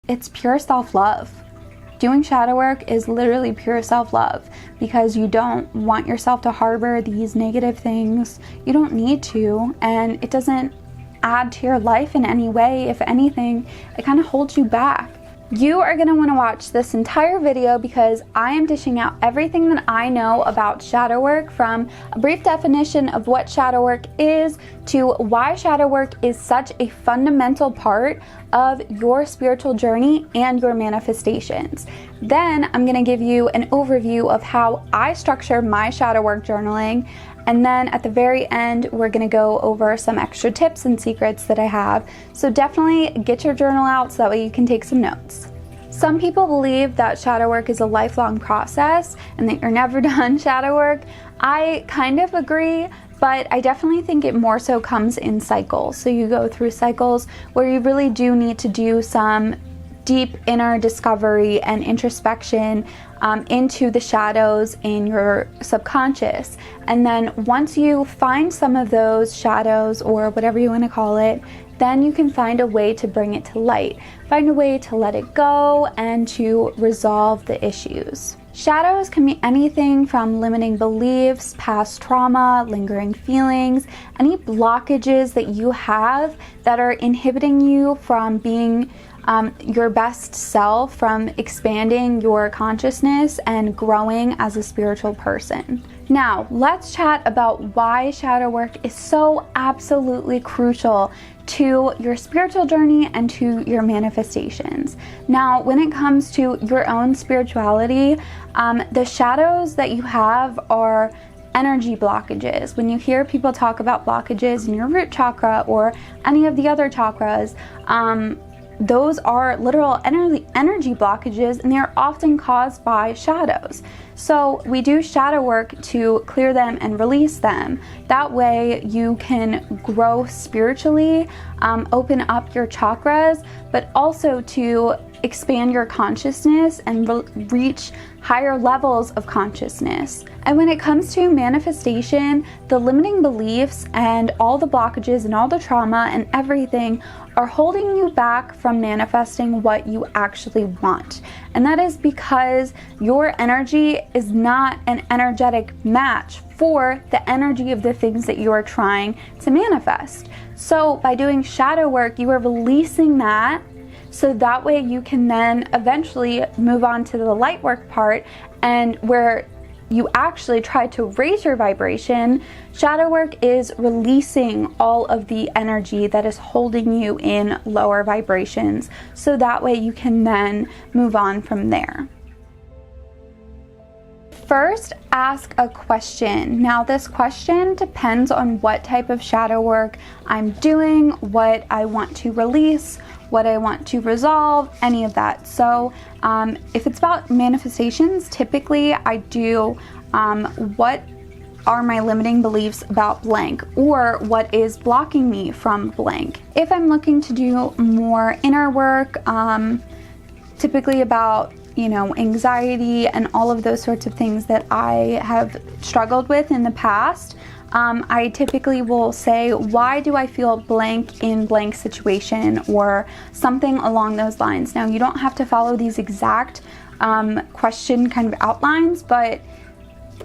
it's pure self-love. Doing shadow work is literally pure self-love because you don't want yourself to harbor these negative things. You don't need to, and it doesn't add to your life in any way. If anything, it kind of holds you back. You are going to want to watch this entire video because I am dishing out everything that I know about shadow work, from a brief definition of what shadow work is to why shadow work is such a fundamental part of your spiritual journey and your manifestations. Then I'm going to give you an overview of how I structure my shadow work journaling. And then at the very end, we're going to go over some extra tips and secrets that I have. So definitely get your journal out so that way you can take some notes. Some people believe that shadow work is a lifelong process and that you're never done shadow work. I kind of agree, but I definitely think it more so comes in cycles. So you go through cycles where you really do need to do some deep inner discovery and introspection into the shadows in your subconscious. And then once you find some of those shadows, or whatever you want to call it, then you can find a way to bring it to light, find a way to let it go and to resolve the issues. Shadows can be anything from limiting beliefs, past trauma, lingering feelings, any blockages that you have that are inhibiting you from being your best self, from expanding your consciousness and growing as a spiritual person. Now, let's chat about why shadow work is so absolutely crucial to your spiritual journey and to your manifestations. Now, when it comes to your own spirituality, the shadows that you have are energy blockages. When you hear people talk about blockages in your root chakra or any of the other chakras, those are literal energy blockages, and they are often caused by shadows. So we do shadow work to clear them and release them. That way you can grow spiritually, open up your chakras, but also to expand your consciousness and reach higher levels of consciousness. And when it comes to manifestation, the limiting beliefs and all the blockages and all the trauma and everything are holding you back from manifesting what you actually want. And that is because your energy is not an energetic match for the energy of the things that you are trying to manifest. So by doing shadow work, you are releasing that, so that way you can then eventually move on to the light work part, and where you actually try to raise your vibration. Shadow work is releasing all of the energy that is holding you in lower vibrations, so that way you can then move on from there. First, ask a question. Now, this question depends on what type of shadow work I'm doing, what I want to release, what I want to resolve, any of that. So if it's about manifestations, typically I do what are my limiting beliefs about blank, or what is blocking me from blank. If I'm looking to do more inner work, typically about anxiety and all of those sorts of things that I have struggled with in the past, I typically will say, why do I feel blank in blank situation, or something along those lines. Now, you don't have to follow these exact question kind of outlines, but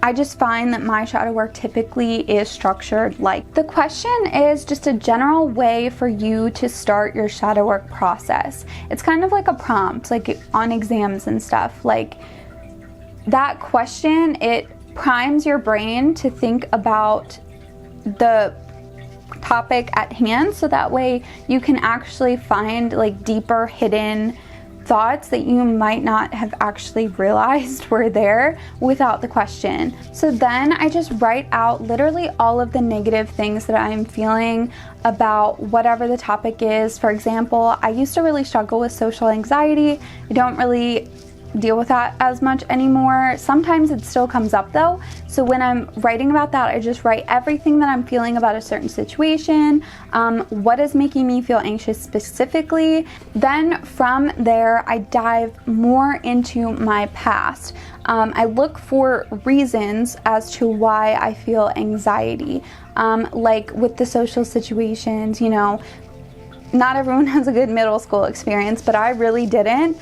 I just find that my shadow work typically is structured like. The question is just a general way for you to start your shadow work process. It's kind of like a prompt, like on exams and stuff. Like, that question, it primes your brain to think about the topic at hand, so that way you can actually find like deeper hidden thoughts that you might not have actually realized were there without the question. So then I just write out literally all of the negative things that I'm feeling about whatever the topic is. For example, I used to really struggle with social anxiety. I don't really deal with that as much anymore. Sometimes it still comes up though. So when I'm writing about that, I just write everything that I'm feeling about a certain situation, what is making me feel anxious specifically. Then from there, I dive more into my past. I look for reasons as to why I feel anxiety. Like with the social situations, not everyone has a good middle school experience, but I really didn't.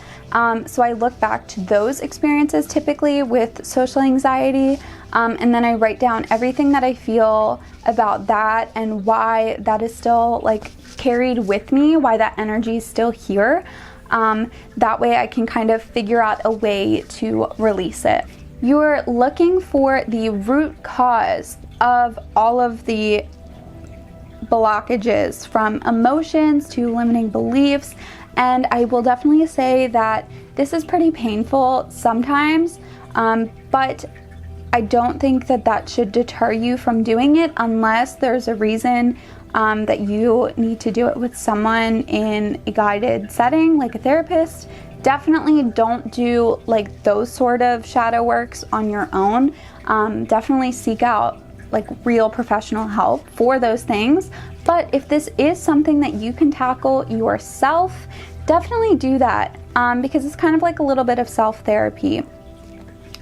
So I look back to those experiences typically with social anxiety, and then I write down everything that I feel about that and why that is still like carried with me, why that energy is still here. That way I can kind of figure out a way to release it. You're looking for the root cause of all of the blockages, from emotions to limiting beliefs, and I will definitely say that this is pretty painful sometimes, but I don't think that that should deter you from doing it unless there's a reason that you need to do it with someone in a guided setting, like a therapist. Definitely don't do like those sort of shadow works on your own. Definitely seek out like real professional help for those things. But if this is something that you can tackle yourself, definitely do that, because it's kind of like a little bit of self-therapy.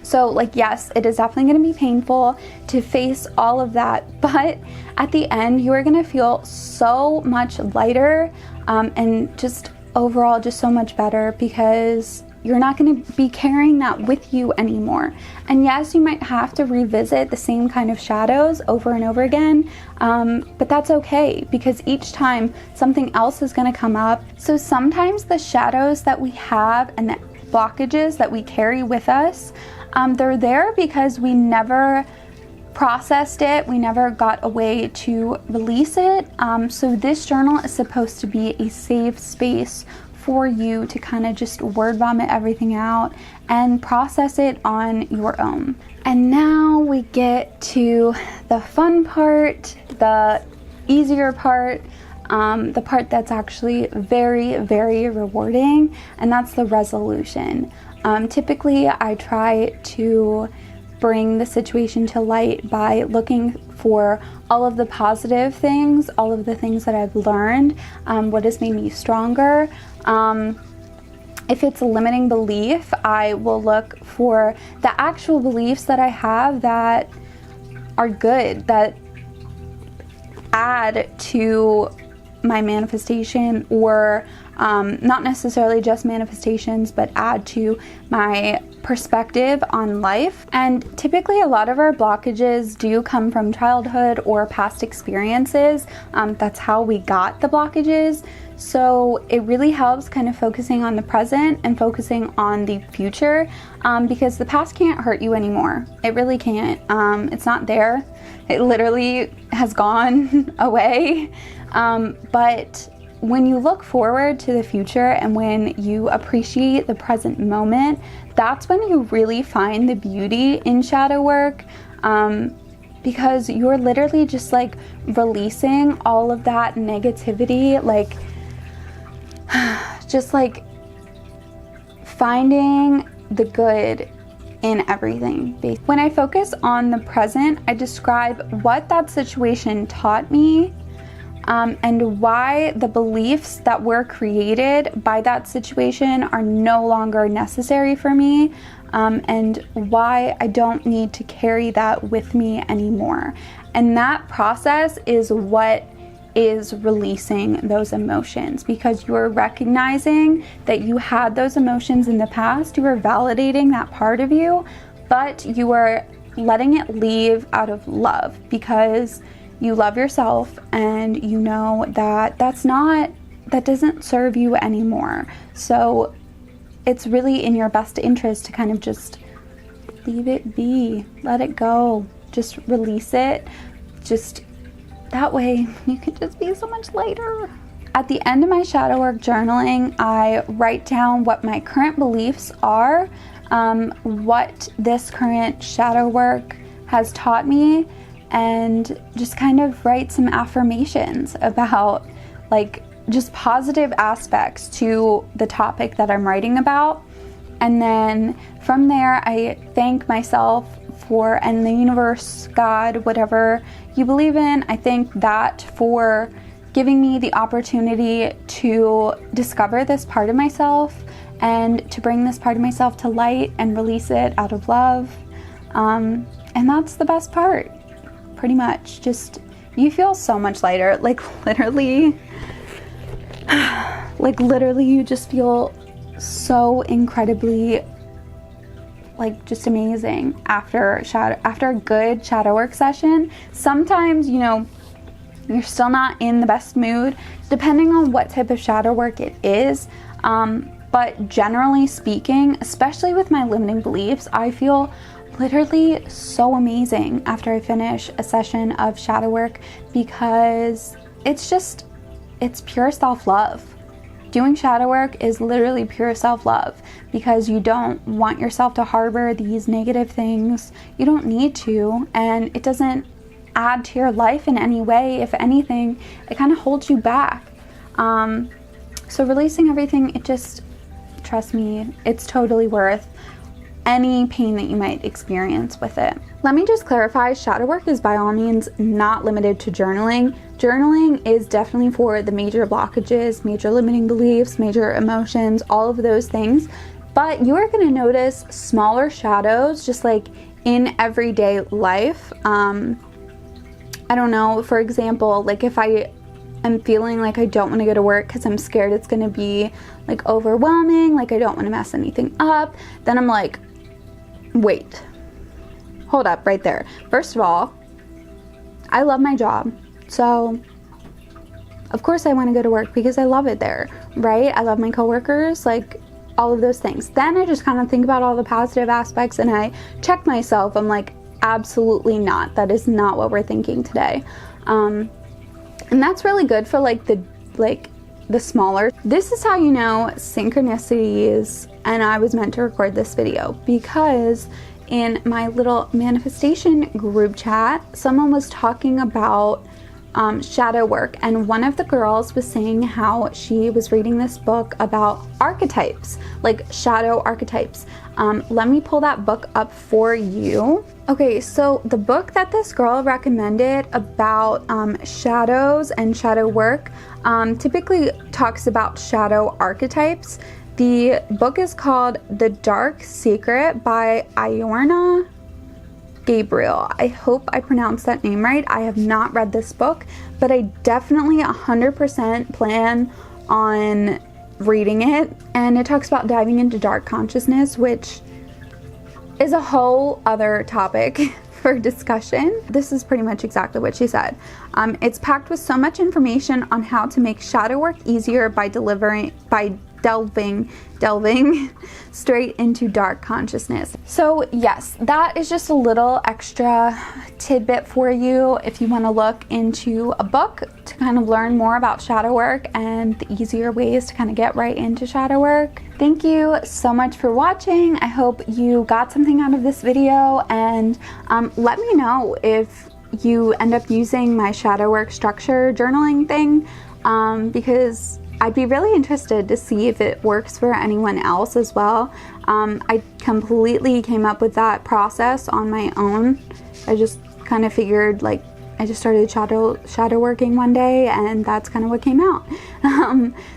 So like, yes, it is definitely going to be painful to face all of that, but at the end you are going to feel so much lighter, and just overall just so much better, because you're not going to be carrying that with you anymore. And yes, you might have to revisit the same kind of shadows over and over again, but that's okay, because each time something else is going to come up. So sometimes the shadows that we have and the blockages that we carry with us, they're there because we never processed it, we never got a way to release it. So this journal is supposed to be a safe space for you to kind of just word vomit everything out and process it on your own. And now we get to the fun part, the easier part, the part that's actually very, very rewarding, and that's the resolution. Typically, I try to bring the situation to light by looking for all of the positive things, all of the things that I've learned, what has made me stronger. If it's a limiting belief, I will look for the actual beliefs that I have that are good, that add to my manifestation, or not necessarily just manifestations, but add to my perspective on life. And typically a lot of our blockages do come from childhood or past experiences. That's how we got the blockages. So it really helps kind of focusing on the present and focusing on the future, because the past can't hurt you anymore. It really can't. It's not there. It literally has gone away. But when you look forward to the future and when you appreciate the present moment, that's when you really find the beauty in shadow work, because you're literally just like releasing all of that negativity, like just like finding the good in everything. When I focus on the present, I describe what that situation taught me, and why the beliefs that were created by that situation are no longer necessary for me, and why I don't need to carry that with me anymore. And that process is what is releasing those emotions, because you're recognizing that you had those emotions in the past, you are validating that part of you, but you are letting it leave out of love, because you love yourself and you know that that doesn't serve you anymore. So it's really in your best interest to kind of just leave it be, let it go, just release it. Just that way you can just be so much lighter. At the end of my shadow work journaling, I write down what my current beliefs are, what this current shadow work has taught me, and just kind of write some affirmations about like just positive aspects to the topic that I'm writing about. And then from there, I thank myself for, and the universe, God, whatever you believe in, I thank that for giving me the opportunity to discover this part of myself and to bring this part of myself to light and release it out of love. And that's the best part, pretty much. Just, you feel so much lighter, like literally, Like literally you just feel so incredibly like just amazing after a good shadow work session. Sometimes, you know, you're still not in the best mood depending on what type of shadow work it is. But generally speaking, especially with my limiting beliefs, I feel literally so amazing after I finish a session of shadow work, because it's pure self-love. Doing shadow work is literally pure self-love, because you don't want yourself to harbor these negative things. You don't need to, and it doesn't add to your life in any way. If anything, it kind of holds you back. So releasing everything, trust me, it's totally worth any pain that you might experience with it. Let me just clarify, shadow work is by all means not limited to journaling. Journaling is definitely for the major blockages, major limiting beliefs, major emotions, all of those things. But you are going to notice smaller shadows just like in everyday life. I don't know, for example, like if I'm feeling like I don't want to go to work because I'm scared it's going to be like overwhelming, like I don't want to mess anything up, then I'm like, wait, hold up right there. First of all, I love my job, so of course I want to go to work because I love it there, right? I love my coworkers, like all of those things. Then I just kind of think about all the positive aspects and I check myself. I'm like, absolutely not. That is not what we're thinking today. And that's really good for the smaller. This is how you know synchronicities, and I was meant to record this video because in my little manifestation group chat, someone was talking about shadow work, and one of the girls was saying how she was reading this book about archetypes, like shadow archetypes. Let me pull that book up for you. Okay, so the book that this girl recommended about shadows and shadow work typically talks about shadow archetypes. The book is called The Dark Secret by Iorna Gabriel. I hope I pronounced that name right. I have not read this book, but I definitely 100% plan on reading it. And it talks about diving into dark consciousness, which is a whole other topic for discussion. This is pretty much exactly what she said. It's packed with so much information on how to make shadow work easier by delving straight into dark consciousness. So yes, that is just a little extra tidbit for you if you want to look into a book to kind of learn more about shadow work and the easier ways to kind of get right into shadow work. Thank you so much for watching. I hope you got something out of this video, and let me know if you end up using my shadow work structure journaling thing, because I'd be really interested to see if it works for anyone else as well. I completely came up with that process on my own. I just kind of figured, like, I just started shadow working one day, and that's kind of what came out.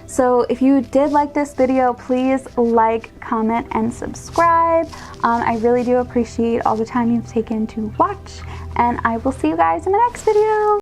So if you did like this video, please like, comment, and subscribe. I really do appreciate all the time you've taken to watch, and I will see you guys in the next video.